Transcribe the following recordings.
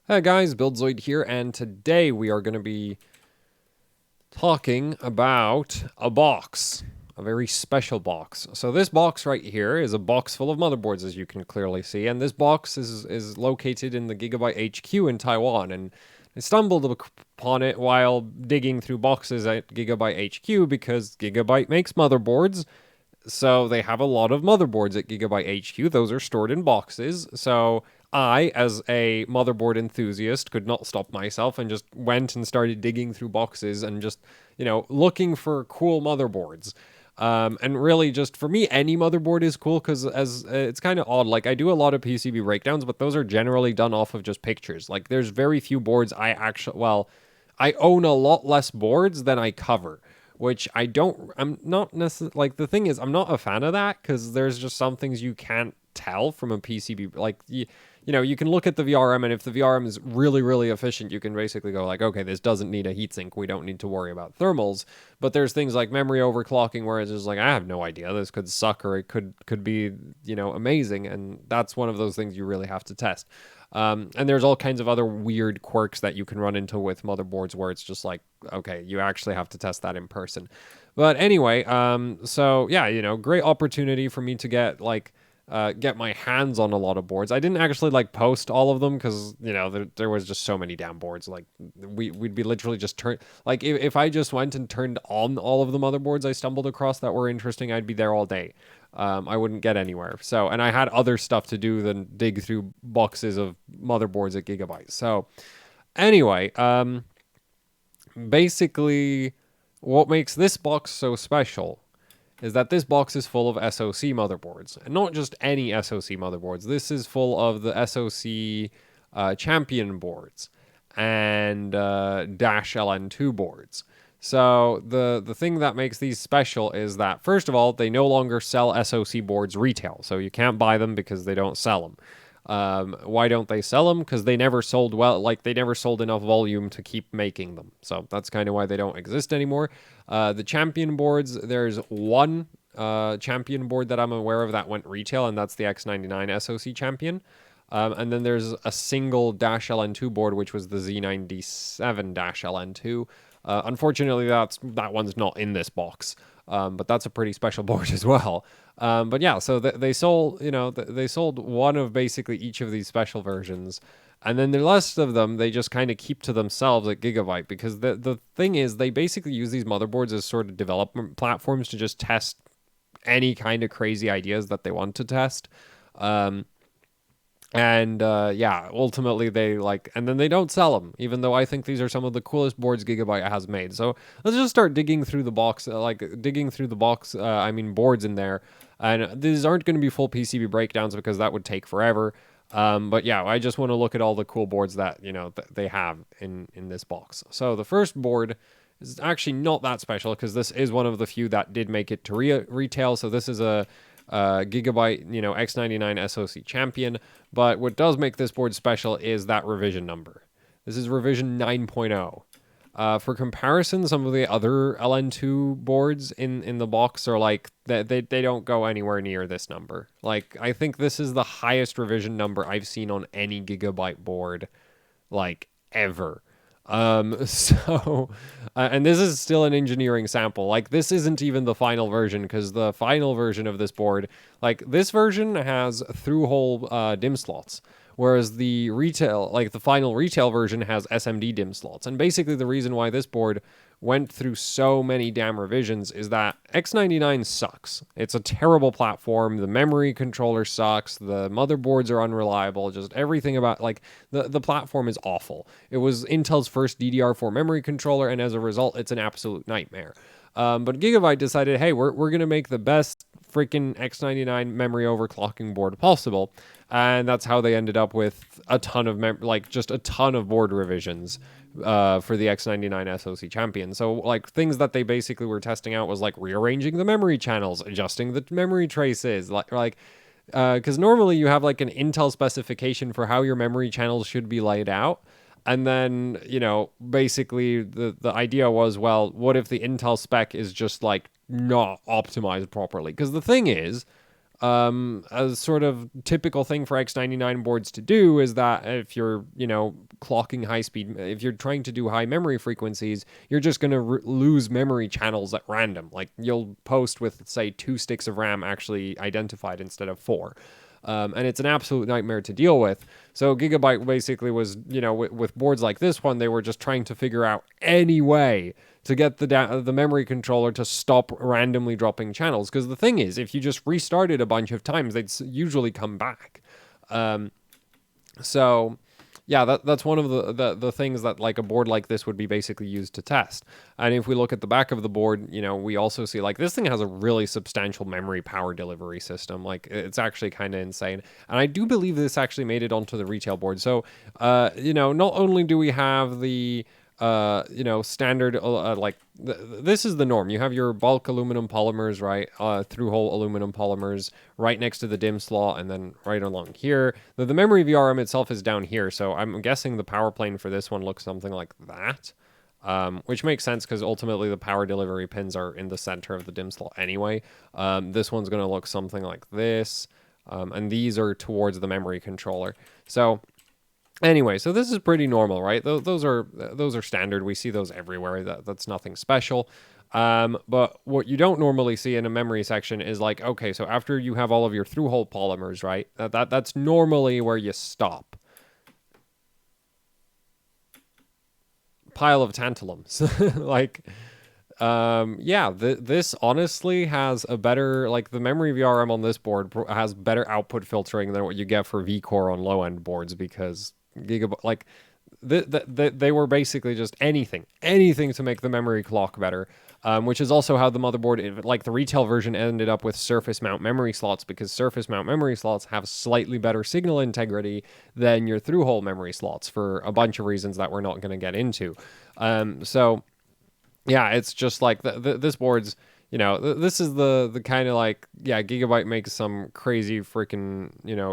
Hey guys, BuildZoid here, and today we are going to be talking about a box, a very special box. So this box right here is a box full of motherboards, as you can clearly see, and this box is located in the Gigabyte HQ in Taiwan, and I stumbled upon it while digging through boxes at Gigabyte HQ because Gigabyte makes motherboards, so they have a lot of motherboards at Gigabyte HQ. Those are stored in boxes. So I, as a motherboard enthusiast, could not stop myself and just went and started digging through boxes and just, looking for cool motherboards. And really, just for me, any motherboard is cool because as it's kind of odd. Like I do a lot of PCB breakdowns, but those are generally done off of just pictures. Like there's very few boards I own a lot less boards than I cover, which I'm not necessarily, like, the thing is, I'm not a fan of that because there's just some things you can't tell from a PCB. Like, you can look at the VRM, and if the VRM is really, really efficient, you can basically go like, okay, this doesn't need a heatsink. We don't need to worry about thermals. But there's things like memory overclocking where it's just like, I have no idea. This could suck or it could be, amazing. And that's one of those things you really have to test. And there's all kinds of other weird quirks that you can run into with motherboards where it's just like, okay, you actually have to test that in person. But anyway, so yeah, great opportunity for me to get my hands on a lot of boards. I didn't actually post all of them because there was just so many damn boards. Like we'd be literally just if I just went and turned on all of the motherboards I stumbled across that were interesting, I'd be there all day. I wouldn't get anywhere. So, and I had other stuff to do than dig through boxes of motherboards at Gigabyte. So, anyway, basically, what makes this box so special is that this box is full of SOC motherboards, and not just any SOC motherboards. This is full of the SOC champion boards and Dash LN2 boards. So the thing that makes these special is that, first of all, they no longer sell SOC boards retail, so you can't buy them because they don't sell them. Why don't they sell them? Because they never sold well, they never sold enough volume to keep making them. So that's kind of why they don't exist anymore. The champion boards, there's one champion board that I'm aware of that went retail, and that's the X99 SOC champion. And then there's a single Dash LN2 board, which was the Z97 Dash LN2. Unfortunately, that one's not in this box, but that's a pretty special board as well. But yeah, so they sold, they sold one of basically each of these special versions, and then the rest of them they just kind of keep to themselves at Gigabyte because the thing is they basically use these motherboards as sort of development platforms to just test any kind of crazy ideas that they want to test. Yeah, ultimately and then they don't sell them, even though I think these are some of the coolest boards Gigabyte has made. So let's just start digging through the box, boards in there. And these aren't going to be full PCB breakdowns because that would take forever. But yeah, I just want to look at all the cool boards that, they have in this box. So the first board is actually not that special because this is one of the few that did make it to retail. So this is a Gigabyte, X99 SOC champion. But what does make this board special is that revision number. This is revision 9.0. For comparison, some of the other LN2 boards in the box are they don't go anywhere near this number. I think this is the highest revision number I've seen on any Gigabyte board, ever. And this is still an engineering sample. This isn't even the final version because the final version of this board, this version has through-hole DIMM slots, whereas the final retail version has SMD DIMM slots. And basically the reason why this board went through so many damn revisions is that X99 sucks. It's a terrible platform. The memory controller sucks. The motherboards are unreliable. Just everything about the platform is awful. It was Intel's first DDR4 memory controller, and as a result, it's an absolute nightmare. But Gigabyte decided, hey, we're gonna make the best freaking X99 memory overclocking board possible, and that's how they ended up with a ton of just a ton of board revisions for the X99 SoC champion. So things that they basically were testing out was rearranging the memory channels, adjusting the memory traces, because normally you have an Intel specification for how your memory channels should be laid out. And then, basically the idea was, well, what if the Intel spec is just not optimized properly? Because the thing is, a sort of typical thing for X99 boards to do is that if you're, clocking high speed, if you're trying to do high memory frequencies, you're just going to lose memory channels at random. Like you'll post with, say, 2 sticks of RAM actually identified instead of 4. And it's an absolute nightmare to deal with. So Gigabyte basically was, with boards like this one, they were just trying to figure out any way to get the memory controller to stop randomly dropping channels. Because the thing is, if you just restarted a bunch of times, they'd usually come back. So yeah, that's one of the things that like a board like this would be basically used to test. And if we look at the back of the board, we also see like this thing has a really substantial memory power delivery system. Like it's actually kind of insane. And I do believe this actually made it onto the retail board. So, not only do we have the standard, this is the norm. You have your bulk aluminum polymers, right? Through-hole aluminum polymers right next to the DIMM slot, and then right along here. The memory VRM itself is down here, so I'm guessing the power plane for this one looks something like that. Which makes sense because ultimately the power delivery pins are in the center of the DIMM slot anyway. This one's going to look something like this, and these are towards the memory controller. So anyway, so this is pretty normal, right? Those are standard. We see those everywhere. That's nothing special. But what you don't normally see in a memory section is like, okay, so after you have all of your through-hole polymers, right? That's normally where you stop. Pile of tantalums. Like, yeah, this honestly has a better, like the memory VRM on this board has better output filtering than what you get for VCore on low-end boards because Gigabyte, like, they were basically just anything to make the memory clock better, which is also how the motherboard, like the retail version, ended up with surface mount memory slots because surface mount memory slots have slightly better signal integrity than your through-hole memory slots for a bunch of reasons that we're not going to get into. So yeah, it's just like this board's, this is the kind of like, yeah, Gigabyte makes some crazy freaking,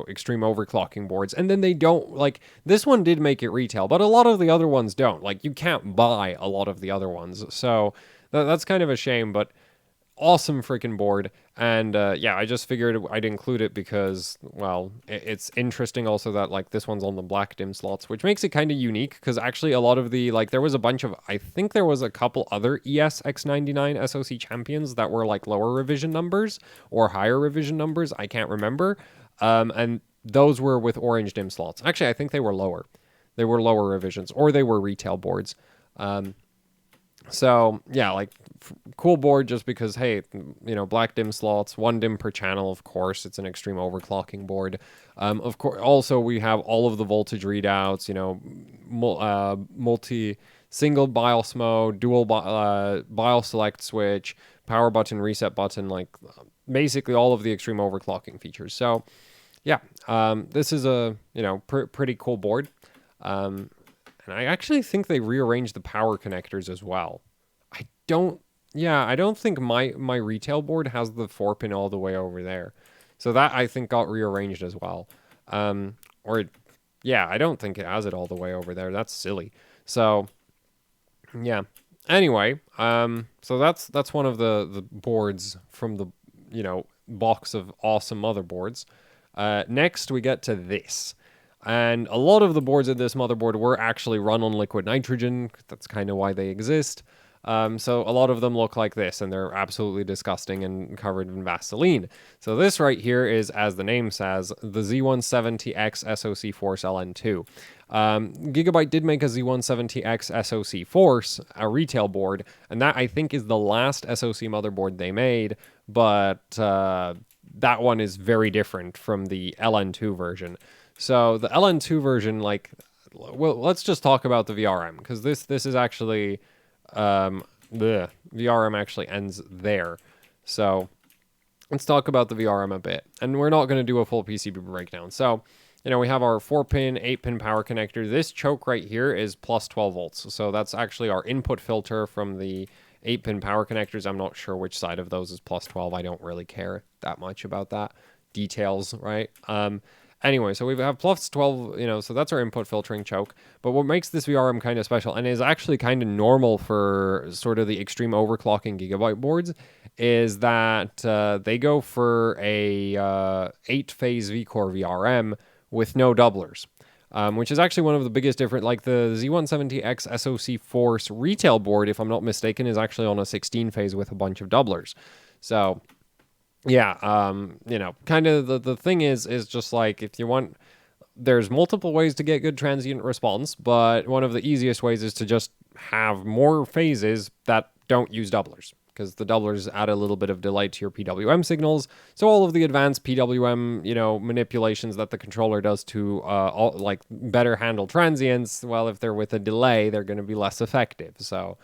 extreme overclocking boards. And then they don't, like, this one did make it retail, but a lot of the other ones don't. Like, you can't buy a lot of the other ones. So that's kind of a shame, but awesome freaking board. And yeah, I just figured I'd include it because, well, it's interesting also that like this one's on the black DIMM slots, which makes it kind of unique because actually a lot of the, like, there was a bunch of, I think there was a couple other ES-X99 SOC champions that were like lower revision numbers or higher revision numbers. I can't remember. And those were with orange DIMM slots. Actually, I think they were lower. They were lower revisions or they were retail boards. So yeah, like cool board just because, hey, black DIMM slots, 1 DIMM per channel, of course. It's an extreme overclocking board. Of course, also we have all of the voltage readouts, single BIOS mode, dual BIOS select switch, power button, reset button, like basically all of the extreme overclocking features. So yeah, this is a, pretty cool board. And I actually think they rearranged the power connectors as well. I don't think my retail board has the 4-pin all the way over there. So that I think got rearranged as well. Yeah, I don't think it has it all the way over there. That's silly. So yeah. Anyway, so that's one of the boards from the, box of awesome motherboards. Next we get to this. And a lot of the boards in this motherboard were actually run on liquid nitrogen. That's kind of why they exist. So a lot of them look like this, and they're absolutely disgusting and covered in Vaseline. So this right here is, as the name says, the Z170X SOC Force LN2. Gigabyte did make a Z170X SOC Force, a retail board, and that I think is the last SOC motherboard they made, but that one is very different from the LN2 version. So the LN2 version, like, well, let's just talk about the VRM, because this is actually, the VRM actually ends there. So let's talk about the VRM a bit. And we're not going to do a full PCB breakdown. So, we have our 4-pin, 8-pin power connector. This choke right here is plus 12 volts. So that's actually our input filter from the 8-pin power connectors. I'm not sure which side of those is plus 12. I don't really care that much about that. Details, right? Anyway, so we have plus 12, so that's our input filtering choke. But what makes this VRM kind of special, and is actually kind of normal for sort of the extreme overclocking Gigabyte boards, is that they go for a 8-phase V-Core VRM with no doublers. Which is actually one of the biggest different, like the Z170X SOC Force retail board, if I'm not mistaken, is actually on a 16-phase with a bunch of doublers. So, yeah, kind of the thing is just like if you want, there's multiple ways to get good transient response, but one of the easiest ways is to just have more phases that don't use doublers, because the doublers add a little bit of delay to your PWM signals. So all of the advanced PWM, manipulations that the controller does to like better handle transients, well, if they're with a delay, they're going to be less effective. So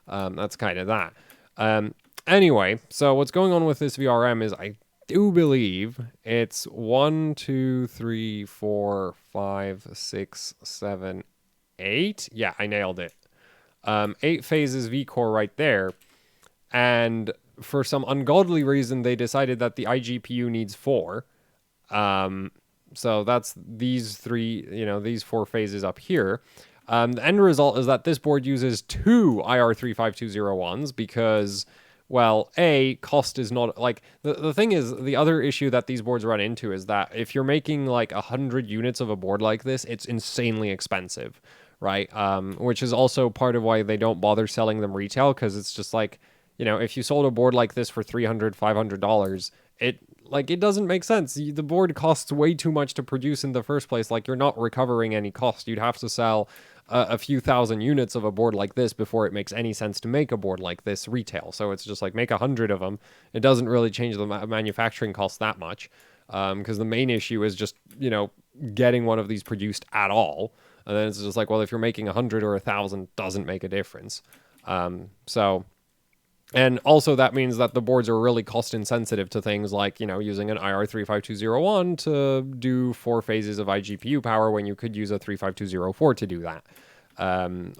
that's kind of that. Anyway, so what's going on with this VRM is I do believe it's 1, 2, 3, 4, 5, 6, 7, 8. Yeah, I nailed it. 8 phases V-Core right there. And for some ungodly reason, they decided that the iGPU needs 4. So that's these 3, these 4 phases up here. The end result is that this board uses 2 IR35201s because, well, cost is not, like, the thing is, the other issue that these boards run into is that if you're making, like, 100 units of a board like this, it's insanely expensive, right? Which is also part of why they don't bother selling them retail, because it's just like, if you sold a board like this for $300, $500, it doesn't make sense. The board costs way too much to produce in the first place. Like, you're not recovering any cost. You'd have to sell a few thousand units of a board like this before it makes any sense to make a board like this retail. So it's just like, make 100 of them. It doesn't really change the manufacturing cost that much, because the main issue is just, getting one of these produced at all. And then it's just like, well, if you're making 100 or 1,000, doesn't make a difference. And also that means that the boards are really cost insensitive to things like, using an IR35201 to do 4 phases of iGPU power when you could use a 35204 to do that.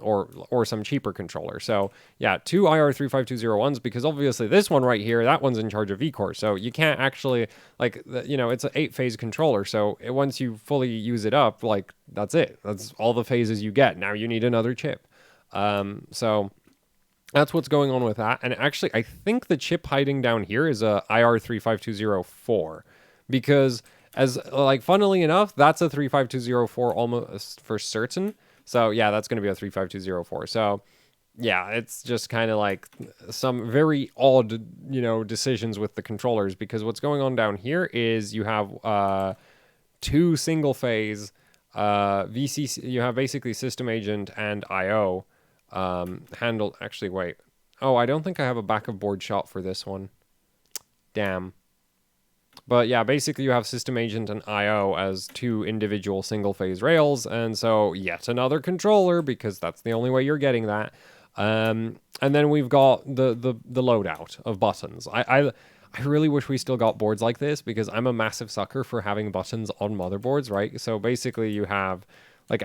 Or some cheaper controller. So yeah, 2 IR35201s, because obviously this one right here, that one's in charge of V-Core. So you can't actually, like, it's an 8-phase controller. So once you fully use it up, like, that's it. That's all the phases you get. Now you need another chip. So that's what's going on with that. And actually, I think the chip hiding down here is a IR35204, because funnily enough, that's a 35204 almost for certain. So yeah, that's going to be a 35204. So yeah, it's just kind of like some very odd, decisions with the controllers, because what's going on down here is you have 2 single phase VCC. You have basically system agent and IO. Handled. Actually, wait. Oh, I don't think I have a backup board shot for this one. Damn. But yeah, basically you have system agent and IO as 2 individual single phase rails, and so yet another controller, because that's the only way you're getting that. And then we've got the loadout of buttons. I really wish we still got boards like this, because I'm a massive sucker for having buttons on motherboards, right? So basically you have, like,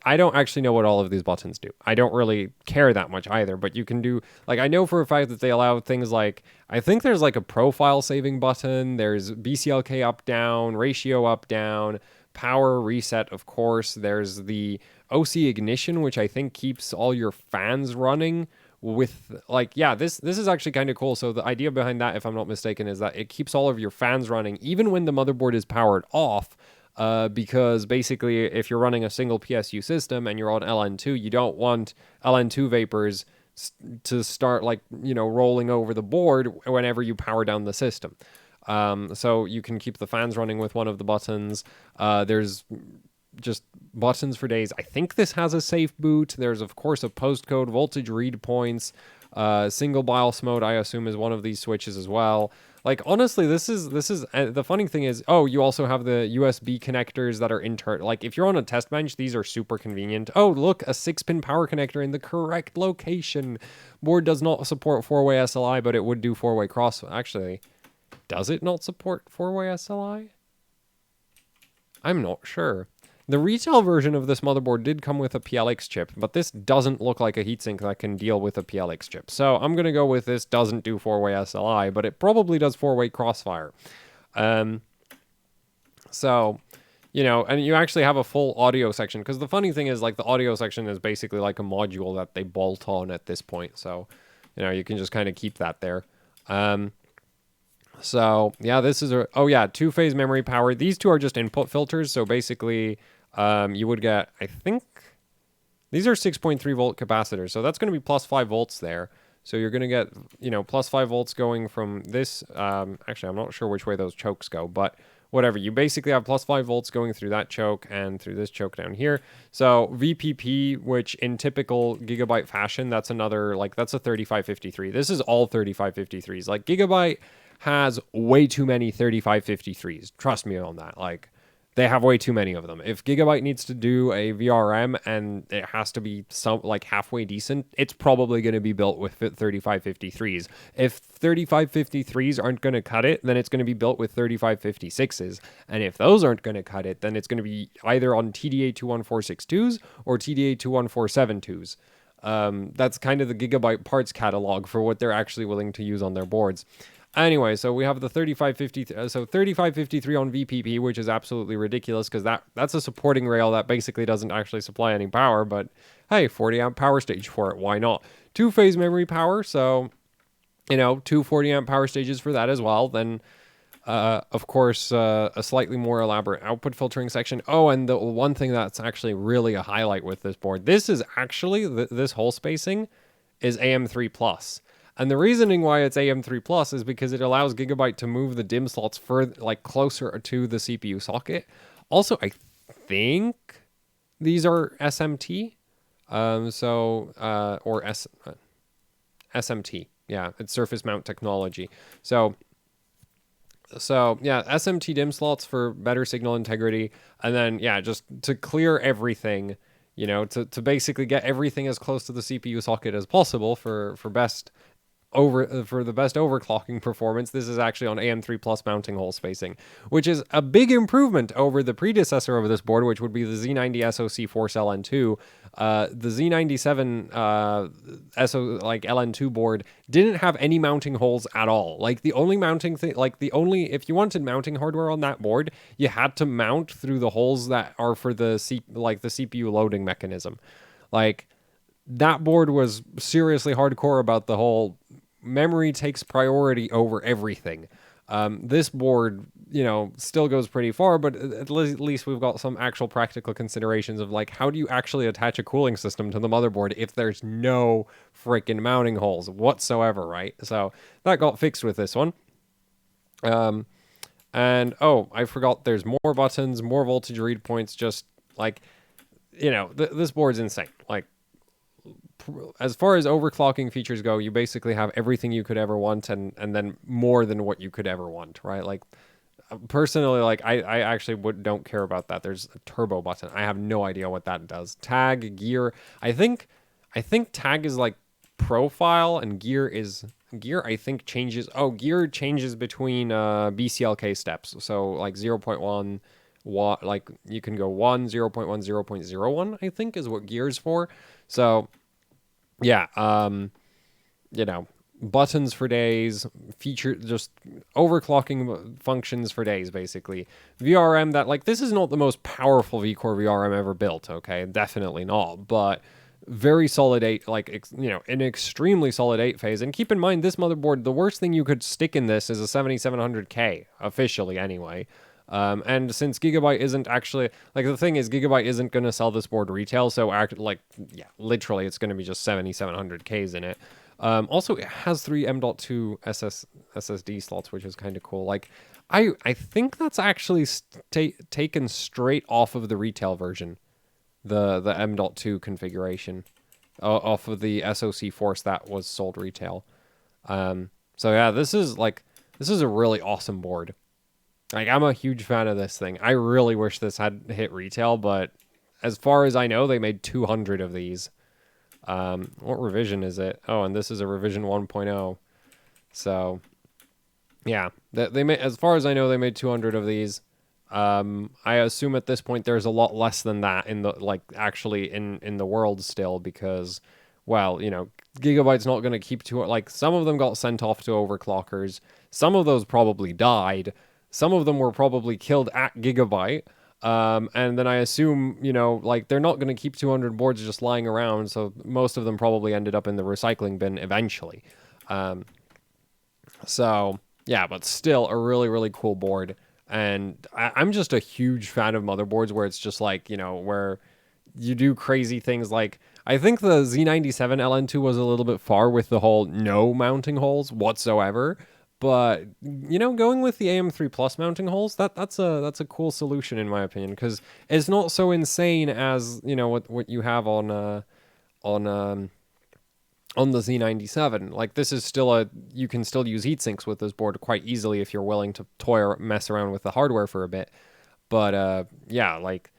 I don't actually know what all of these buttons do. I don't really care that much either, but you can do, like, I know for a fact that they allow things like, I think there's like a profile saving button, there's BCLK up, down, ratio up, down, power reset, of course. There's the OC ignition, which I think keeps all your fans running with, like, yeah, this is actually kind of cool. So the idea behind that, if I'm not mistaken, is that it keeps all of your fans running even when the motherboard is powered off. Because basically, if you're running a single PSU system and you're on LN2, you don't want LN2 vapors to start, like, rolling over the board whenever you power down the system. So you can keep the fans running with one of the buttons. There's just buttons for days. I think this has a safe boot. There's, of course, a postcode, voltage read points, single BIOS mode, I assume, is one of these switches as well. Like, honestly, this is the funny thing is, you also have the USB connectors that are internal. Like, if you're on a test bench, these are super convenient. Oh, look, a 6-pin power connector in the correct location. Board does not support 4-way SLI, but it would do 4-way cross. Actually, does it not support 4-way SLI? I'm not sure. The retail version of this motherboard did come with a PLX chip, but this doesn't look like a heatsink that can deal with a PLX chip. So I'm going to go with this doesn't do 4-way SLI, but it probably does 4-way crossfire. So you know, and you actually have a full audio section, because the funny thing is, like, the audio section is basically like a module that they bolt on at this point. So, you know, you can just kind of keep that there. So yeah, this is a, oh yeah, two-phase memory power. These two are just input filters. So basically, you would get, I think, these are 6.3 volt capacitors. So that's going to be plus 5 volts there. So you're going to get, you know, plus 5 volts going from this. Actually, I'm not sure which way those chokes go, but whatever. You basically have plus 5 volts going through that choke and through this choke down here. So VPP, which in typical Gigabyte fashion, that's another, like, that's a 3553. This is all 3553s. Like, Gigabyte has way too many 3553s. Trust me on that. Like, they have way too many of them. If Gigabyte needs to do a VRM and it has to be some, like, halfway decent, it's probably going to be built with 3553s. If 3553s aren't going to cut it, then it's going to be built with 3556s. And if those aren't going to cut it, then it's going to be either on TDA 21462s or TDA 21472s. That's kind of the Gigabyte parts catalog for what they're actually willing to use on their boards. Anyway, so we have the 3553 on VPP, which is absolutely ridiculous, because that's a supporting rail that basically doesn't actually supply any power, but hey, 40 amp power stage for it, why not? Two-phase memory power, so, you know, two 40 amp power stages for that as well. Then, of course, a slightly more elaborate output filtering section. Oh, and the one thing that's actually really a highlight with this board, this is actually, this whole spacing is AM3+. And the reasoning why it's AM3+ is because it allows Gigabyte to move the DIMM slots further, like, closer to the CPU socket. Also, I think these are SMT. SMT. Yeah, it's surface mount technology. So yeah, SMT DIMM slots for better signal integrity. And then, yeah, just to clear everything, you know, to basically get everything as close to the CPU socket as possible for the best overclocking performance. This is actually on AM3+ mounting hole spacing, which is a big improvement over the predecessor of this board, which would be the Z90 SOC Force LN2. The Z97 LN2 board didn't have any mounting holes at all. Like, the only mounting thing, if you wanted mounting hardware on that board, you had to mount through the holes that are for the CPU loading mechanism. Like, that board was seriously hardcore about the whole memory takes priority over everything. This board, you know, still goes pretty far, but at least we've got some actual practical considerations of, like, how do you actually attach a cooling system to the motherboard if there's no freaking mounting holes whatsoever, right? So that got fixed with this one. And, oh, I forgot there's more buttons, more voltage read points, just, like, you know, this board's insane. Like, as far as overclocking features go, you basically have everything you could ever want, and then more than what you could ever want, right? Like, personally, like, I actually don't care about that. There's a turbo button. I have no idea what that does. Tag, gear. I think tag is like profile, and gear I think changes. Oh, gear changes between BCLK steps. So like 0.1 watt, like you can go 1, 0.1, 0.01, I think is what gear's for. So yeah, you know, buttons for days, just overclocking functions for days, basically. VRM, that, like, this is not the most powerful V-Core VRM ever built, okay? Definitely not, but very solid 8, like, you know, an extremely solid 8-phase. And keep in mind, this motherboard, the worst thing you could stick in this is a 7700K, officially anyway. And since Gigabyte isn't actually, like, the thing is, Gigabyte isn't going to sell this board retail, so yeah, literally it's going to be just 7700Ks in it. Also, it has 3 M.2 SSD slots, which is kind of cool. Like, I think that's actually taken straight off of the retail version, the M.2 configuration, off of the SOC Force that was sold retail. So yeah, this is a really awesome board. Like, I'm a huge fan of this thing. I really wish this had hit retail, but as far as I know, they made 200 of these. What revision is it? Oh, and this is a revision 1.0. So, yeah, they made, as far as I know, they made 200 of these. I assume at this point there's a lot less than that in the, like, actually in the world still, because, well, you know, Gigabyte's not going to keep like, some of them got sent off to overclockers. Some of those probably died. Some of them were probably killed at Gigabyte. And then I assume, you know, like they're not going to keep 200 boards just lying around. So most of them probably ended up in the recycling bin eventually. So yeah, but still a really, really cool board. And I'm just a huge fan of motherboards where it's just like, you know, where you do crazy things like I think the Z97 LN2 was a little bit far with the whole no mounting holes whatsoever. But you know, going with the AM3 Plus mounting holes, that's a cool solution in my opinion because it's not so insane as you know what you have on on the Z97. Like this is still you can still use heat sinks with this board quite easily if you're willing to toy or mess around with the hardware for a bit. But yeah, like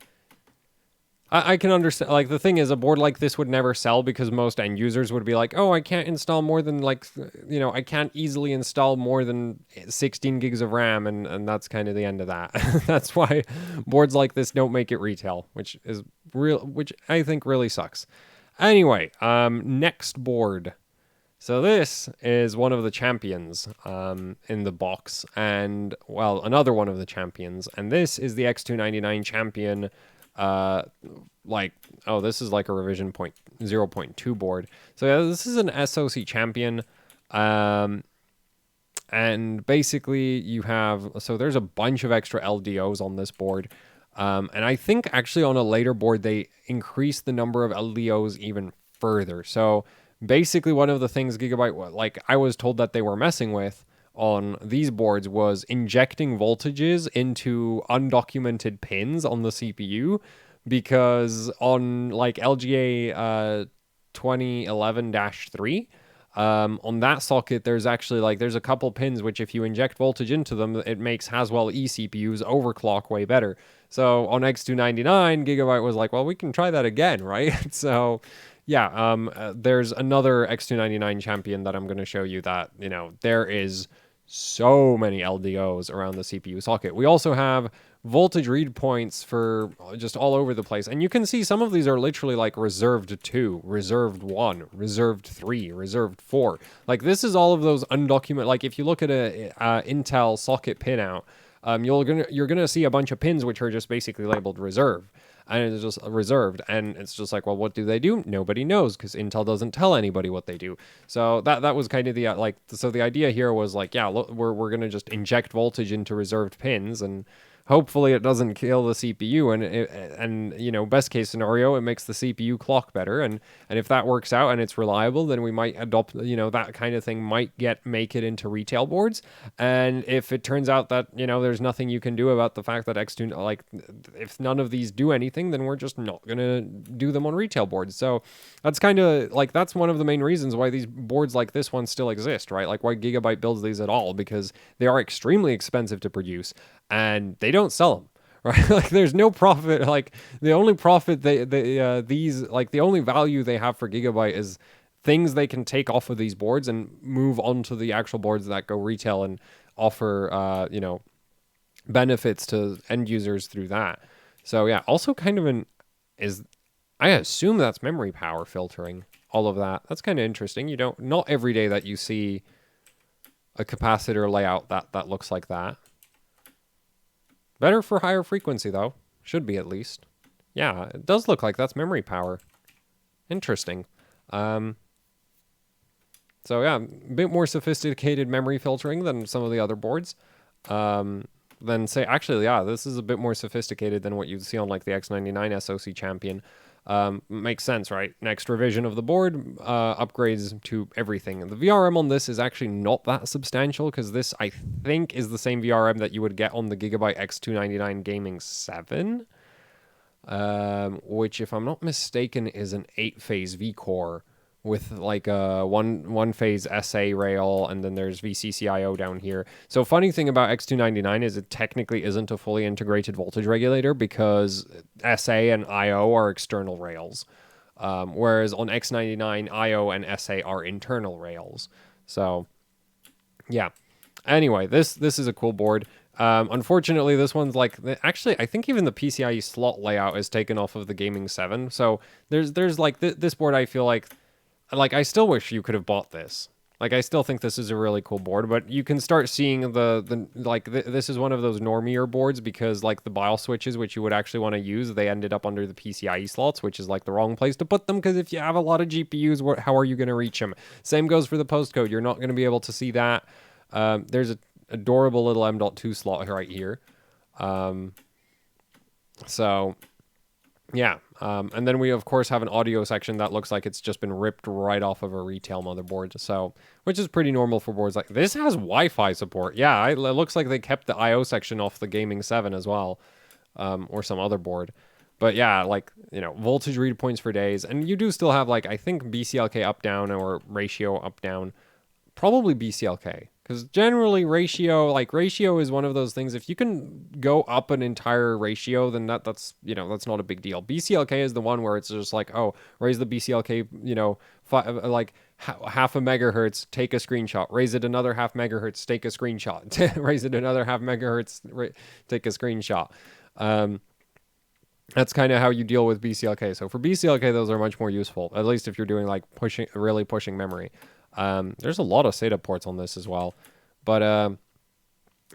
I can understand. Like the thing is, a board like this would never sell because most end users would be like, "Oh, I can't install more than like, you know, I can't easily install more than 16 gigs of RAM," and that's kind of the end of that. That's why boards like this don't make it retail, which is real, which I think really sucks. Anyway, next board. So this is one of the champions in the box, and well, another one of the champions, and this is the X299 champion. Like, oh, this is like a revision 0.2 board. So yeah, this is an SOC champion. And basically you have, so there's a bunch of extra LDOs on this board. And I think actually on a later board, they increased the number of LDOs even further. So basically one of the things Gigabyte, like I was told that they were messing with on these boards was injecting voltages into undocumented pins on the CPU because on like LGA 2011-3, on that socket, there's actually like there's a couple pins which if you inject voltage into them, it makes Haswell E CPUs overclock way better. So on X299, Gigabyte was like, well, we can try that again, right? So yeah, there's another X299 champion that I'm going to show you that, you know, there is so many LDOs around the CPU socket. We also have voltage read points for just all over the place. And you can see some of these are literally like reserved 2, reserved 1, reserved 3, reserved 4. Like this is all of those undocumented, like if you look at a Intel socket pinout, you're gonna see a bunch of pins which are just basically labeled reserve. And it's just reserved, and it's just like, well, what do they do? Nobody knows because Intel doesn't tell anybody what they do. So that was kind of the like. So the idea here was like, yeah, look, we're gonna just inject voltage into reserved pins, and hopefully it doesn't kill the CPU. And you know, best case scenario, it makes the CPU clock better. And if that works out and it's reliable, then we might adopt, you know, that kind of thing might make it into retail boards. And if it turns out that, you know, there's nothing you can do about the fact that X2, like if none of these do anything, then we're just not going to do them on retail boards. So that's kind of like, that's one of the main reasons why these boards like this one still exist, right? Like why Gigabyte builds these at all, because they are extremely expensive to produce and they don't sell them. Right, like there's no profit. Like the only profit these like the only value they have for Gigabyte is things they can take off of these boards and move onto the actual boards that go retail and offer you know, benefits to end users through that. So yeah, also kind of I assume that's memory power filtering, all of that. That's kind of interesting. You don't, not every day that you see a capacitor layout that looks like that. Better for higher frequency, though. Should be, at least. Yeah, it does look like that's memory power. Interesting. So, yeah, a bit more sophisticated memory filtering than some of the other boards. Then say, actually, yeah, this is a bit more sophisticated than what you'd see on, like, the X99 SOC Champion. Makes sense, right? Next revision of the board, upgrades to everything. And the VRM on this is actually not that substantial because this, I think, is the same VRM that you would get on the Gigabyte X299 Gaming 7, which, if I'm not mistaken, is an 8-phase V-core with like a one-phase SA rail, and then there's VCCIO down here. So funny thing about X299 is it technically isn't a fully integrated voltage regulator because SA and IO are external rails, whereas on X99, IO and SA are internal rails. So yeah. Anyway, this is a cool board. Unfortunately, this one's like, actually, I think even the PCIe slot layout is taken off of the Gaming 7. So there's like this board, I feel like I still wish you could have bought this. Like, I still think this is a really cool board, but you can start seeing this is one of those normier boards because, like, the BIOS switches, which you would actually want to use, they ended up under the PCIe slots, which is, like, the wrong place to put them because if you have a lot of GPUs, how are you going to reach them? Same goes for the postcode. You're not going to be able to see that. There's a adorable little M.2 slot right here. So... yeah, and then we, of course, have an audio section that looks like it's just been ripped right off of a retail motherboard, so, which is pretty normal for boards like this. Has Wi-Fi support. Yeah, it looks like they kept the I/O section off the Gaming 7 as well, or some other board. But yeah, like, you know, voltage read points for days, and you do still have, like, I think BCLK up-down or ratio up-down. Probably BCLK, because generally ratio is one of those things. If you can go up an entire ratio, then that's not a big deal. BCLK is the one where it's just like, oh, raise the BCLK, half a megahertz, take a screenshot. Raise it another half megahertz, take a screenshot. Raise it another half megahertz, take a screenshot. That's kind of how you deal with BCLK. So for BCLK, those are much more useful, at least if you're doing like really pushing memory. There's a lot of SATA ports on this as well. But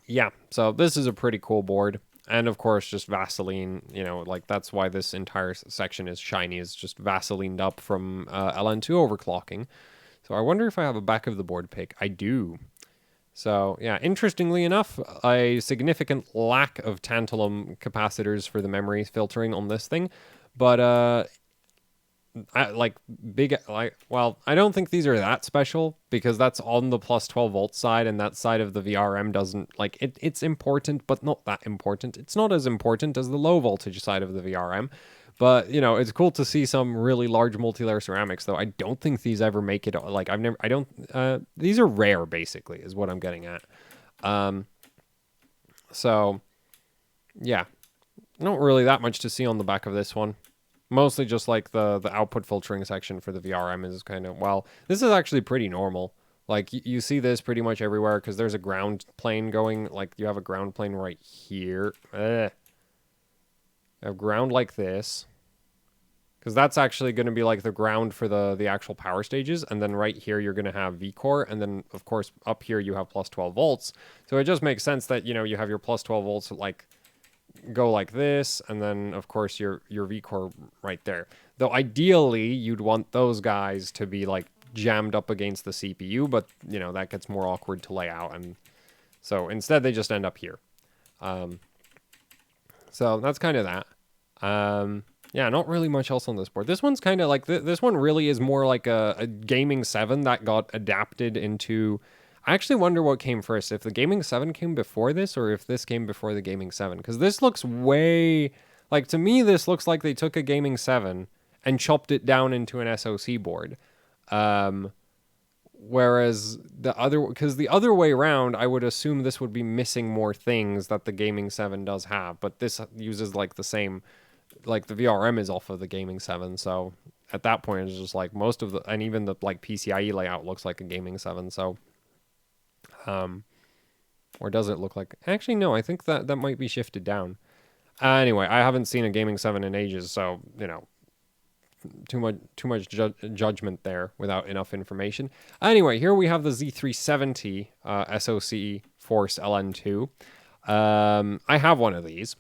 yeah, so this is a pretty cool board. And of course, just Vaseline, like that's why this entire section is shiny, is just Vaselined up from LN2 overclocking. So I wonder if I have a back of the board pick. I do. So yeah, interestingly enough, a significant lack of tantalum capacitors for the memory filtering on this thing. But I don't think these are that special because that's on the plus 12 volt side, and that side of the VRM doesn't, like, it's important, but not that important. It's not as important as the low voltage side of the VRM, but it's cool to see some really large multi-layer ceramics, though I don't think these ever make it, like, these are rare, basically, is what I'm getting at. So yeah, not really that much to see on the back of this one. Mostly just like the output filtering section for the VRM is kind of, well, this is actually pretty normal. Like you see this pretty much everywhere because there's a ground plane going, like you have a ground plane right here. You have ground like this. Because that's actually going to be like the ground for the actual power stages. And then right here, you're going to have V-core. And then, of course, up here, you have plus 12 volts. So it just makes sense that, you have your plus 12 volts, like, go like this, and then of course your V-core right there. Though ideally you'd want those guys to be like jammed up against the CPU, but that gets more awkward to lay out, and so instead they just end up here. So that's kind of that. Yeah, not really much else on this board. This one's kind of like this one really is more like a Gaming 7 that got adapted into. I actually wonder what came first, if the Gaming 7 came before this or if this came before the Gaming 7. Because this looks way... like, to me, this looks like they took a Gaming 7 and chopped it down into an SOC board. Whereas the other way around, I would assume this would be missing more things that the Gaming 7 does have. But this uses, like, the same... like, the VRM is off of the Gaming 7, so at that point, it's just, like, most of the... and even the, like, PCIe layout looks like a Gaming 7, so... or does it look like... actually, no, I think that might be shifted down. Anyway, I haven't seen a Gaming 7 in ages, so, too much judgment there without enough information. Anyway, here we have the Z370 SOC Force LN2. I have one of these.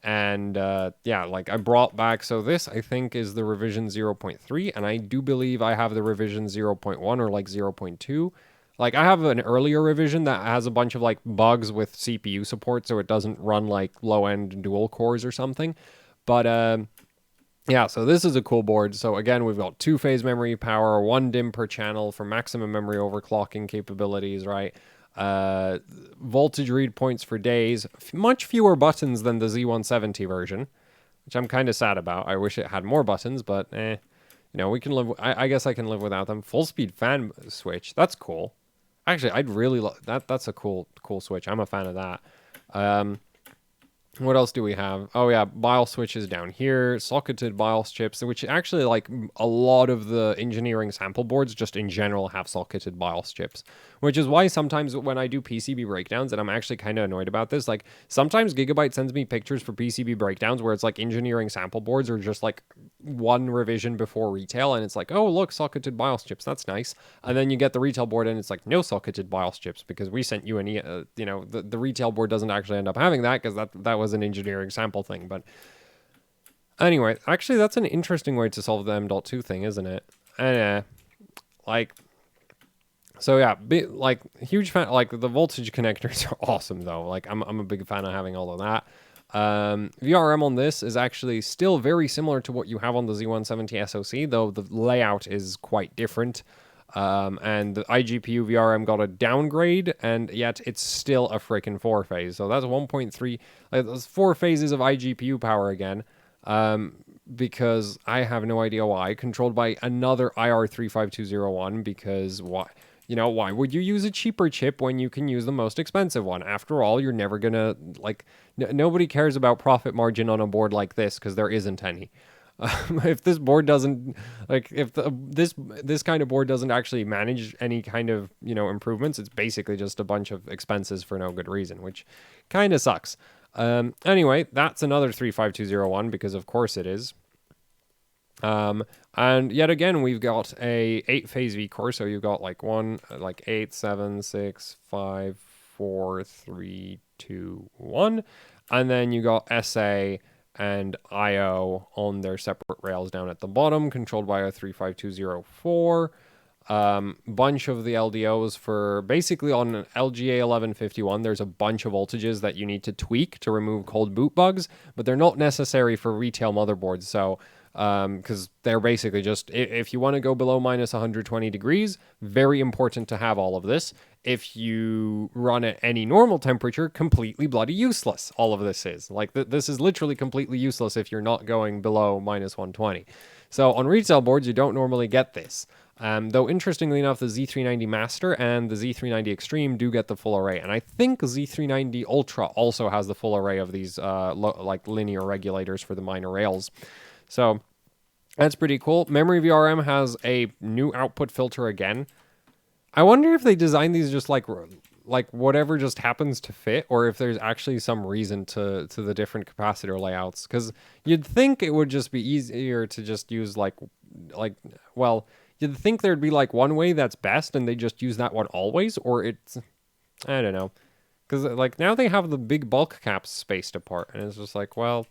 And, yeah, like, I brought back... so this, I think, is the revision 0.3, and I do believe I have the revision 0.1 or, like, 0.2. Like, I have an earlier revision that has a bunch of, like, bugs with CPU support, so it doesn't run, like, low-end dual cores or something. But, yeah, so this is a cool board. So, again, we've got 2-phase memory power, 1 DIMM per channel for maximum memory overclocking capabilities, right? Voltage read points for days. Much fewer buttons than the Z170 version, which I'm kind of sad about. I wish it had more buttons, but, we can live... I guess I can live without them. Full-speed fan switch. That's cool. Actually, I'd really love that. That's a cool switch. I'm a fan of that. What else do we have? Oh yeah, BIOS switches down here, socketed BIOS chips, which actually like a lot of the engineering sample boards just in general have socketed BIOS chips, which is why sometimes when I do PCB breakdowns, and I'm actually kind of annoyed about this, like sometimes Gigabyte sends me pictures for PCB breakdowns where it's like engineering sample boards or just like one revision before retail, and it's like, oh look, socketed BIOS chips, that's nice. And then you get the retail board and it's like no socketed BIOS chips because we sent you the retail board doesn't actually end up having that because that was an engineering sample thing. But anyway, actually that's an interesting way to solve the M.2 thing, isn't it? And like so yeah, like huge fan. Like the voltage connectors are awesome though. Like I'm a big fan of having all of that. VRM on this is actually still very similar to what you have on the Z170 SOC, though the layout is quite different. And the iGPU VRM got a downgrade, and yet it's still a freaking 4-phase. So that's 1.3, that's 4 phases of iGPU power again. Because I have no idea why. Controlled by another IR35201, because why? Why would you use a cheaper chip when you can use the most expensive one? After all, you're never gonna, like, nobody cares about profit margin on a board like this, because there isn't any. If this board doesn't, like, if this kind of board doesn't actually manage any kind of, improvements, it's basically just a bunch of expenses for no good reason, which kind of sucks. Anyway, that's another 35201 because of course it is. And yet again, we've got a 8-phase V core. So you've got like 8, 7, 6, 5, 4, 3, 2, 1. And then you got SA and IO on their separate rails down at the bottom, controlled by a 35204. Bunch of the LDOs for basically on an LGA 1151, there's a bunch of voltages that you need to tweak to remove cold boot bugs, but they're not necessary for retail motherboards. So, because they're basically just, if you want to go below minus 120 degrees, very important to have all of this. If you run at any normal temperature, completely bloody useless. All of this is like, this is literally completely useless if you're not going below minus 120. So on retail boards, you don't normally get this. Though interestingly enough, the Z390 Master and the Z390 Extreme do get the full array. And I think Z390 Ultra also has the full array of these like linear regulators for the minor rails. So that's pretty cool. Memory VRM has a new output filter again. I wonder if they designed these just like whatever just happens to fit, or if there's actually some reason to the different capacitor layouts. Because you'd think it would just be easier to just use well, you'd think there'd be like one way that's best and they just use that one always, or it's, I don't know. Because like now they have the big bulk caps spaced apart, and it's just like, well,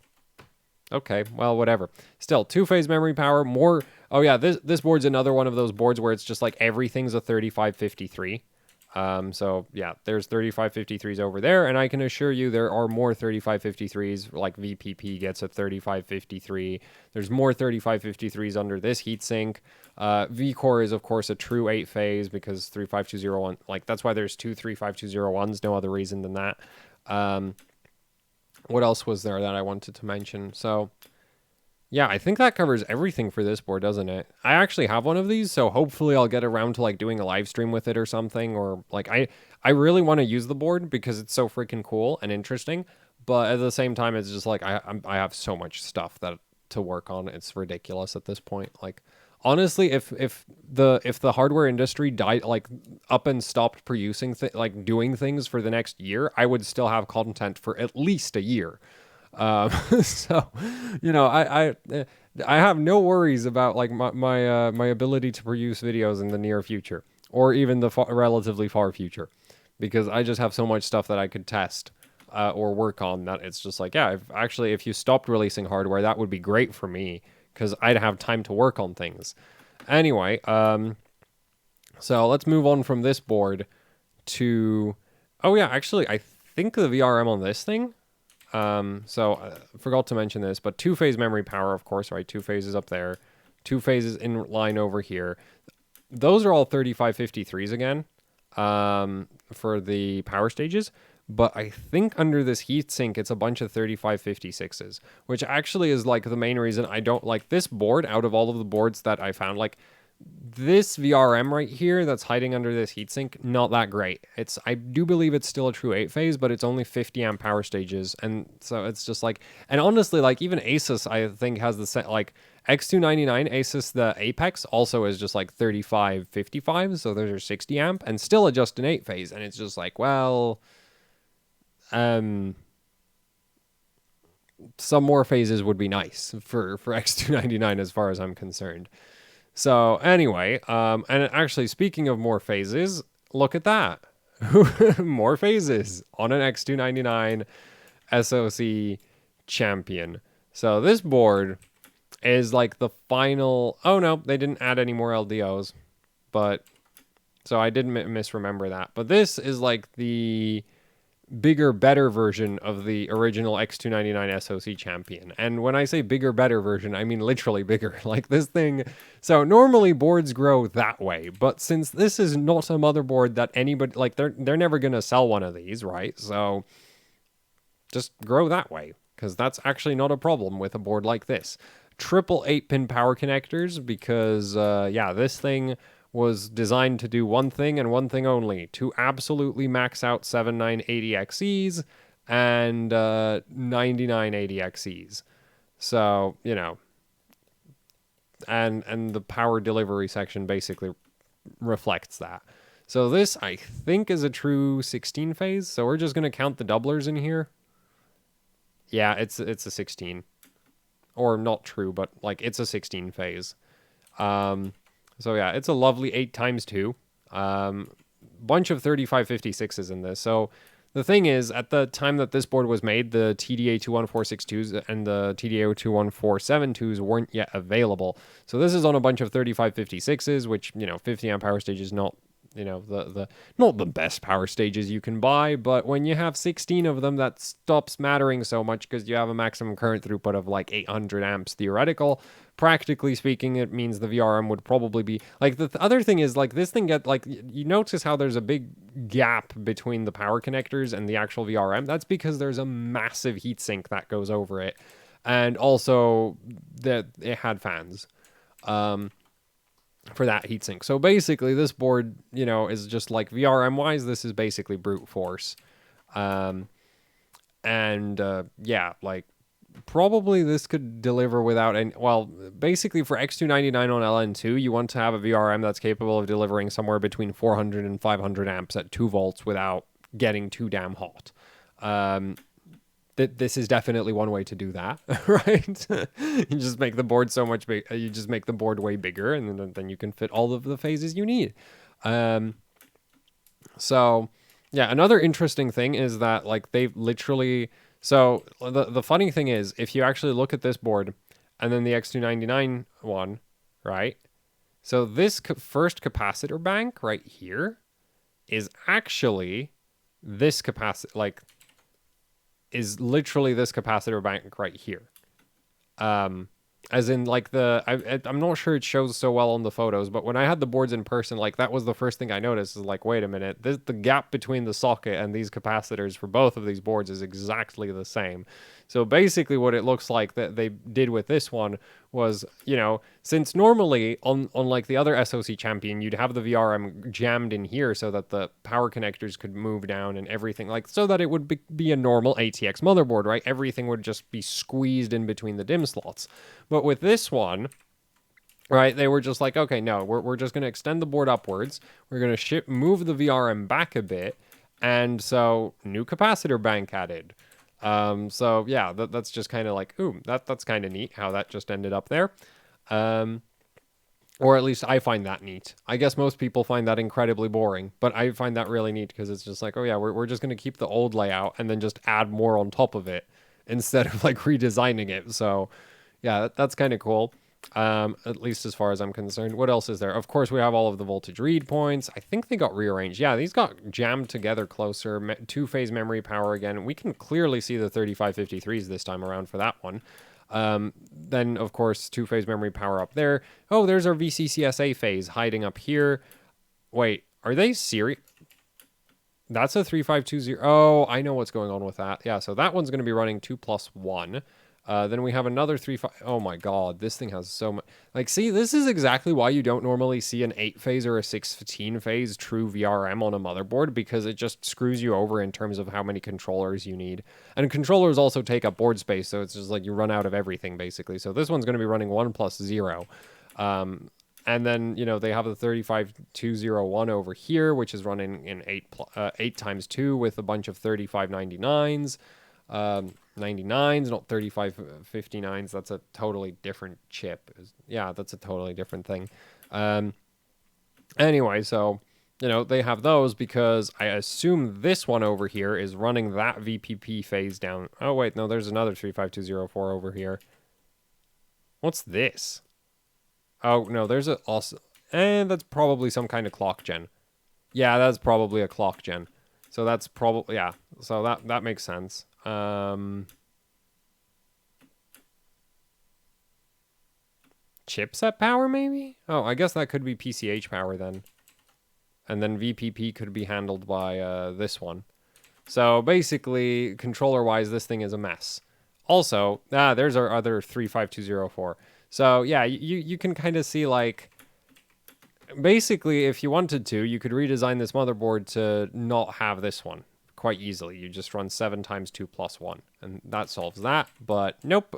okay, well, whatever. Still, 2-phase memory power, more. Oh yeah, this board's another one of those boards where it's just like everything's a 3553. So yeah, there's 3553s over there, and I can assure you there are more 3553s, like VPP gets a 3553. There's more 3553s under this heatsink. V-Core is, of course, a true 8-phase because 35201, like, that's why there's two 35201s, no other reason than that. What else was there that I wanted to mention? So, yeah, I think that covers everything for this board, doesn't it? I actually have one of these, so hopefully I'll get around to like doing a live stream with it or something, or like I really want to use the board because it's so freaking cool and interesting, but at the same time it's just like I have so much stuff that to work on. It's ridiculous at this point. Like honestly, if the hardware industry died, like up and stopped producing like doing things for the next year, I would still have content for at least a year. So, I have no worries about like my ability to produce videos in the near future or even the relatively far future, because I just have so much stuff that I could test or work on that it's just like, yeah, if you stopped releasing hardware, that would be great for me because I'd have time to work on things. Anyway, so let's move on from this board to, oh yeah, actually, I think the VRM on this thing. Forgot to mention this, but 2-phase memory power, of course, right? 2 phases up there, 2 phases in line over here. Those are all 3553s again, for the power stages. But I think under this heatsink, it's a bunch of 3556s, which actually is like the main reason I don't like this board out of all of the boards that I found. Like This VRM right here that's hiding under this heatsink, not that great. I do believe it's still a true 8-phase, but it's only 50 amp power stages. And so it's just like, and honestly, like even Asus, I think has the set, like X299 Asus, the Apex also is just like 35, 55. So those are 60 amp and still just an 8-phase. And it's just like, well, some more phases would be nice for X299 as far as I'm concerned. So anyway, and actually speaking of more phases, look at that. More phases on an X299 SOC champion. So this board is like the final, oh no, they didn't add any more LDOs, but so I did misremember that. But this is like the bigger, better version of the original X299 SOC champion. And when I say bigger, better version, I mean literally bigger. Like this thing. So normally boards grow that way, but since this is not a motherboard that anybody, like they're never going to sell one of these, right? So just grow that way, because that's actually not a problem with a board like this. Triple 8-pin power connectors, because yeah, this thing was designed to do one thing and one thing only, to absolutely max out 7980XEs and 9980XEs. So, you know, and the power delivery section basically reflects that. So this, I think, is a true 16 phase. So we're just going to count the doublers in here. Yeah, it's a 16. Or not true, but like it's a 16 phase. So yeah, it's a lovely 8x2. Bunch of 3556s in this. So the thing is, at the time that this board was made, the TDA 21462s and the TDA 21472s weren't yet available. So this is on a bunch of 3556s, which, you know, 50 amp power stage is not, you know, the not the best power stages you can buy, but when you have 16 of them, that stops mattering so much because you have a maximum current throughput of like 800 amps theoretical. Practically speaking, it means the VRM would probably be like the other thing is like this thing get like you notice how there's a big gap between the power connectors and the actual VRM. That's because there's a massive heatsink that goes over it, and also that it had fans. For that heatsink. So basically this board, you know, is just like VRM wise, this is basically brute force. Yeah, like probably this could deliver without any, well, basically for X299 on LN2, you want to have a VRM that's capable of delivering somewhere between 400 and 500 amps at 2 volts without getting too damn hot. This is definitely one way to do that, right? You just make the board so much big. You just make the board way bigger, and then you can fit all of the phases you need. So yeah, another interesting thing is that like they've literally. So the funny thing is, if you actually look at this board, and then the X299 one, right? So this first capacitor bank right here is actually this capacitor, like. Is literally this capacitor bank right here. As in like I'm not sure it shows so well on the photos, but when I had the boards in person, like that was the first thing I noticed is like, wait a minute, the gap between the socket and these capacitors for both of these boards is exactly the same. So basically what it looks like that they did with this one was, you know, since normally on like the other SOC champion, you'd have the VRM jammed in here so that the power connectors could move down and everything, like so that it would be a normal ATX motherboard, right? Everything would just be squeezed in between the DIMM slots. But with this one, right, they were just like, okay, no, we're just going to extend the board upwards. We're going to move the VRM back a bit. And so new capacitor bank added. So yeah, that's just kind of like, ooh, that's kind of neat how that just ended up there. Or at least I find that neat. I guess most people find that incredibly boring, but I find that really neat because it's just like, oh yeah, we're just going to keep the old layout and then just add more on top of it instead of like redesigning it. So yeah, that's kind of cool. At least as far as I'm concerned. What else is there? Of course, we have all of the voltage read points. I think they got rearranged. Yeah, these got jammed together closer. Two-phase memory power again. We can clearly see the 3553s this time around for that one. Then, of course, two-phase memory power up there. Oh, there's our VCCSA phase hiding up here. Wait, are they serious? That's a 3520. Oh, I know what's going on with that. Yeah, so that one's going to be running 2+1. Then we have another 3.5. Oh my god, this thing has so much. Like, see, this is exactly why you don't normally see an 8-phase or a 16-phase true VRM on a motherboard, because it just screws you over in terms of how many controllers you need. And controllers also take up board space, so it's just like you run out of everything, basically. So this one's going to be running 1 plus 0. And then, you know, they have the 35201 over here, which is running in 8 times 2 with a bunch of 3599s. 99s, not 3559s. That's a totally different chip. Yeah, that's a totally different thing. Anyway, so, you know, they have those because I assume this one over here is running that VPP phase down. Oh, wait, no, there's another 35204 over here. What's this? Oh, no, there's a also... And that's probably some kind of clock gen. Yeah, that's probably a clock gen. So that's probably... Yeah, so that makes sense. Chipset power, maybe? Oh, I guess that could be PCH power then. And then VPP could be handled by this one. So basically, controller-wise, this thing is a mess. Also, there's our other 35204. So yeah, you can kind of see, like, basically, if you wanted to, you could redesign this motherboard to not have this one quite easily. You just run 7 times 2 plus 1, and that solves that. But nope.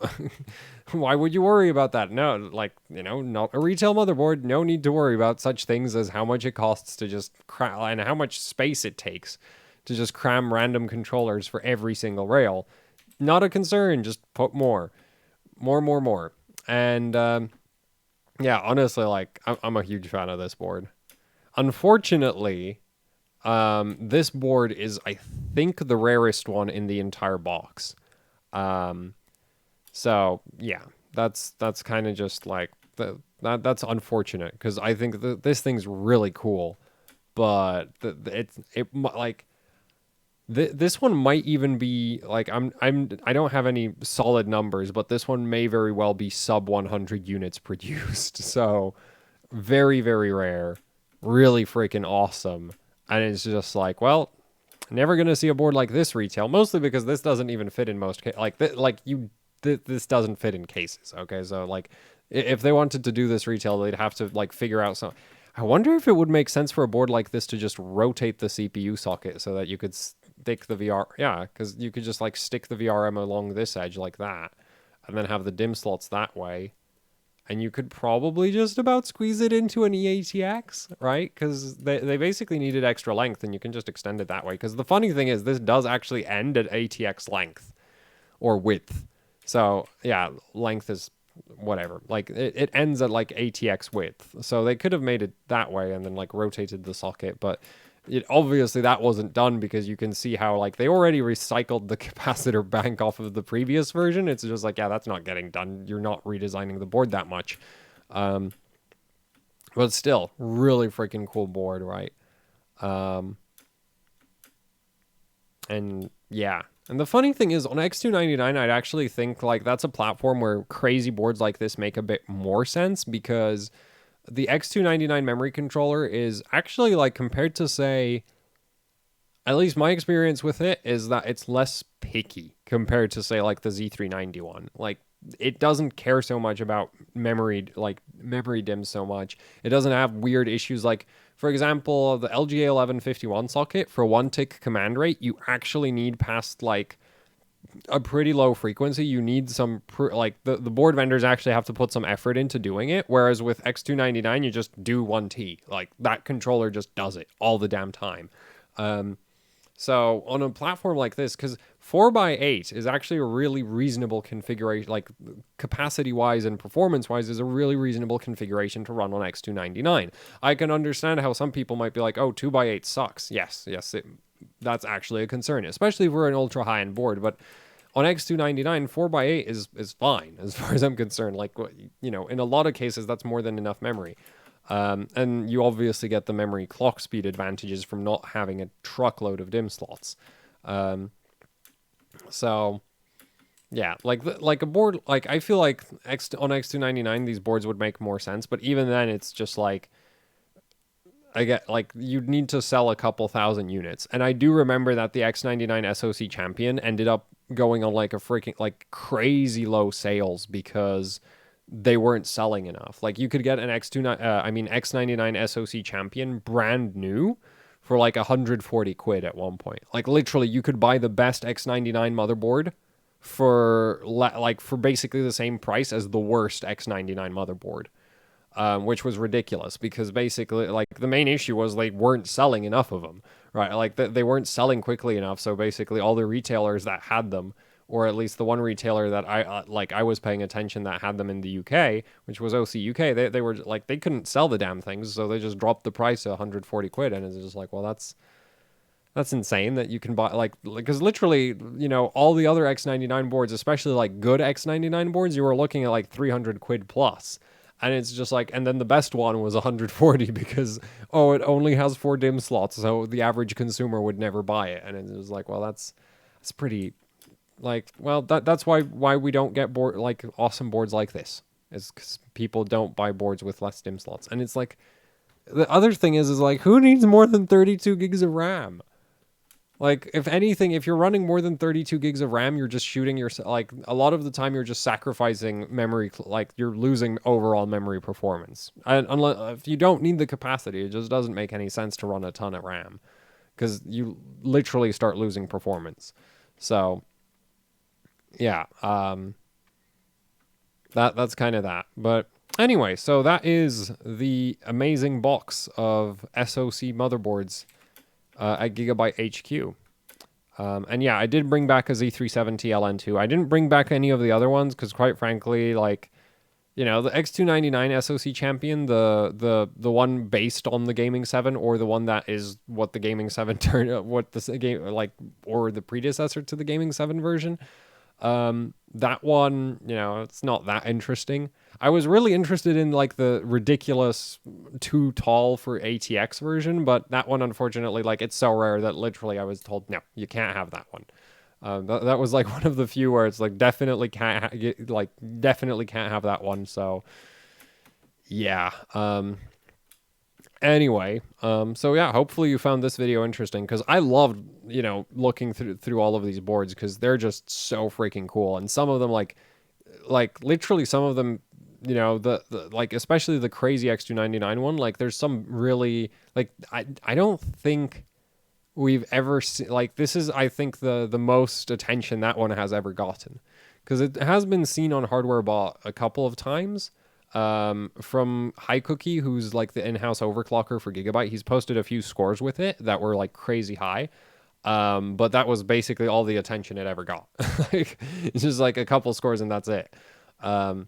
Why would you worry about that? No, like, you know, not a retail motherboard. No need to worry about such things as how much it costs to just cram, and how much space it takes to just cram random controllers for every single rail. Not a concern. Just put more. And yeah, honestly, like, I'm a huge fan of this board. Unfortunately, this board is, I think, the rarest one in the entire box. So yeah, that's kind of just like that's unfortunate, because I think this thing's really cool, but this one might even be like I don't have any solid numbers, but this one may very well be sub 100 units produced. So very, very rare, really freaking awesome. And it's just like, well, never gonna see a board like this retail, mostly because this doesn't even fit in most cases. This doesn't fit in cases. Okay, so like, if they wanted to do this retail, they'd have to like figure out some. I wonder if it would make sense for a board like this to just rotate the CPU socket so that you could stick the VR. Yeah, because you could just like stick the VRM along this edge like that, and then have the DIMM slots that way. And you could probably just about squeeze it into an EATX, right? Because they basically needed extra length, and you can just extend it that way. Because the funny thing is, this does actually end at ATX length or width. So yeah, length is whatever. Like, it ends at like ATX width. So they could have made it that way and then like rotated the socket, but obviously that wasn't done, because you can see how like they already recycled the capacitor bank off of the previous version. It's just like, yeah, that's not getting done. You're not redesigning the board that much. But still, really freaking cool board, right? And yeah. And the funny thing is, on X299, I'd actually think like that's a platform where crazy boards like this make a bit more sense, because the X299 memory controller is actually, like, compared to, say, at least my experience with it is that it's less picky compared to, say, like the Z391. Like, it doesn't care so much about memory DIMMs so much. It doesn't have weird issues. Like, for example, the LGA 1151 socket, for 1-tick command rate, you actually need past, like, a pretty low frequency. You need some the board vendors actually have to put some effort into doing it, whereas with X299 you just do 1T. Like, that controller just does it all the damn time. So on a platform like this, because 4x8 is actually a really reasonable configuration, like capacity wise and performance wise, is a really reasonable configuration to run on X299. I can understand how some people might be like, oh, 2x8 sucks. Yes, that's actually a concern, especially if we're an ultra high end board. But on X299, 4x8 is fine as far as I'm concerned. Like, you know, in a lot of cases, that's more than enough memory. And you obviously get the memory clock speed advantages from not having a truckload of DIMM slots. So yeah, like a board, like I feel like on X299 these boards would make more sense, but even then it's just like I get like you'd need to sell a couple thousand units. And I do remember that the X99 SOC Champion ended up going on like a freaking like crazy low sales because they weren't selling enough. Like you could get an X99 SOC Champion brand new for like 140 quid at one point. Like literally you could buy the best X99 motherboard for for basically the same price as the worst X99 motherboard. Which was ridiculous because basically, like, the main issue was they weren't selling enough of them, right? Like, they weren't selling quickly enough. So basically, all the retailers that had them, or at least the one retailer that I was paying attention that had them in the UK, which was OC UK, they were like, they couldn't sell the damn things, so they just dropped the price to 140 quid, and it's just like, well, that's insane that you can buy like because literally, you know, all the other X99 boards, especially like good X99 boards, you were looking at like 300 quid plus. And it's just like, and then the best one was 140 because, oh, it only has 4 DIMM slots, so the average consumer would never buy it. And it was like, well, that's pretty, like, well, that's why we don't get like awesome boards like this, is because people don't buy boards with less DIMM slots. And it's like, the other thing is like, who needs more than 32 gigs of RAM? Like, if anything, if you're running more than 32 gigs of RAM, you're just shooting yourself. Like, a lot of the time, you're just sacrificing memory. Like, you're losing overall memory performance. And unless, if you don't need the capacity, it just doesn't make any sense to run a ton of RAM. Because you literally start losing performance. So, yeah. That's kind of that. But anyway, so that is the amazing box of SOC motherboards at Gigabyte HQ. And yeah, I did bring back a Z370 LN2. I didn't bring back any of the other ones because, quite frankly, like, you know, the X299 SoC Champion, the one based on the Gaming 7, or the one that is what the Gaming 7 turned, what the game like, or the predecessor to the Gaming 7 version. That one, you know, it's not that interesting. I was really interested in like the ridiculous too tall for ATX version, but that one, unfortunately, like, it's so rare that literally I was told, no, you can't have that one. That was like one of the few where it's like definitely can't definitely can't have that one. So yeah. Anyway, so yeah, hopefully you found this video interesting because I loved, you know, looking through all of these boards because they're just so freaking cool. And some of them, like literally some of them, you know, the like, especially the crazy X299 one, like there's some really, like, I don't think we've ever seen, like, this is, I think, the most attention that one has ever gotten because it has been seen on Hardware Bot a couple of times. From High Cookie, who's like the in-house overclocker for Gigabyte. He's posted a few scores with it that were like crazy high. But that was basically all the attention it ever got. Like, it's just like a couple scores and that's it. And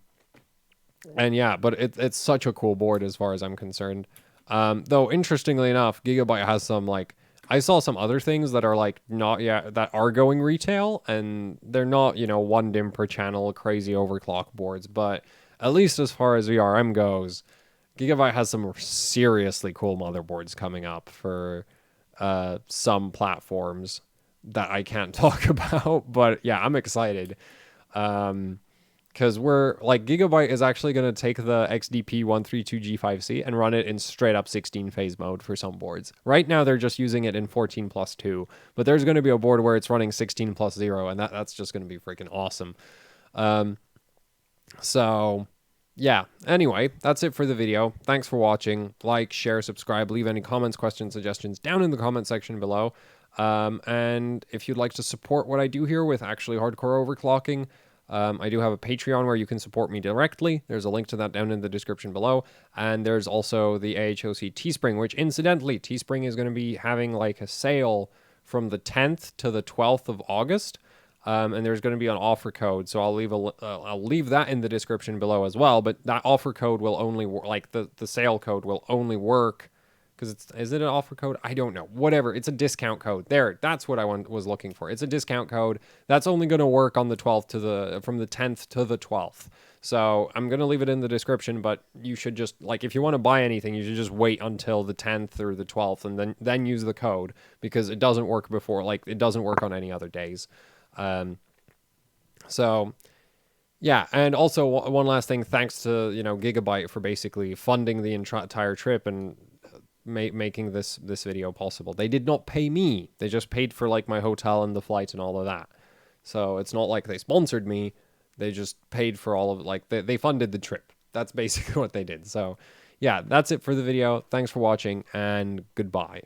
yeah, but it's such a cool board as far as I'm concerned. Though interestingly enough, Gigabyte has some, like, I saw some other things that are like not yet, that are going retail, and they're not, you know, 1 DIMM per channel crazy overclock boards, but at least as far as VRM goes, Gigabyte has some seriously cool motherboards coming up for some platforms that I can't talk about. But yeah, I'm excited. Because we're like, Gigabyte is actually going to take the XDP 132G5C and run it in straight up 16 phase mode for some boards. Right now, they're just using it in 14+2, but there's going to be a board where it's running 16+0, and that's just going to be freaking awesome. So yeah, anyway, that's it for the video. Thanks for watching. Like, share, subscribe, leave any comments, questions, suggestions down in the comment section below. And if you'd like to support what I do here with actually hardcore overclocking, I do have a Patreon where you can support me directly. There's a link to that down in the description below. And there's also the AHOC Teespring, which incidentally, Teespring is going to be having like a sale from the 10th to the 12th of August. And there's going to be an offer code, so I'll leave that in the description below as well. But that offer code will only like the sale code will only work because is it an offer code? I don't know. Whatever, it's a discount code. There, that's what I was looking for. It's a discount code that's only going to work on the 12th from the 10th to the 12th. So I'm going to leave it in the description, but you should just, like, if you want to buy anything, you should just wait until the 10th or the 12th and then use the code, because it doesn't work before, like, it doesn't work on any other days. So yeah, and also one last thing, thanks to, you know, Gigabyte for basically funding the entire trip and making this video possible. They did not pay me. They just paid for like my hotel and the flight and all of that. So it's not like they sponsored me. They just paid for all of it. Like they funded the trip. That's basically what they did. So yeah, that's it for the video. Thanks for watching and goodbye.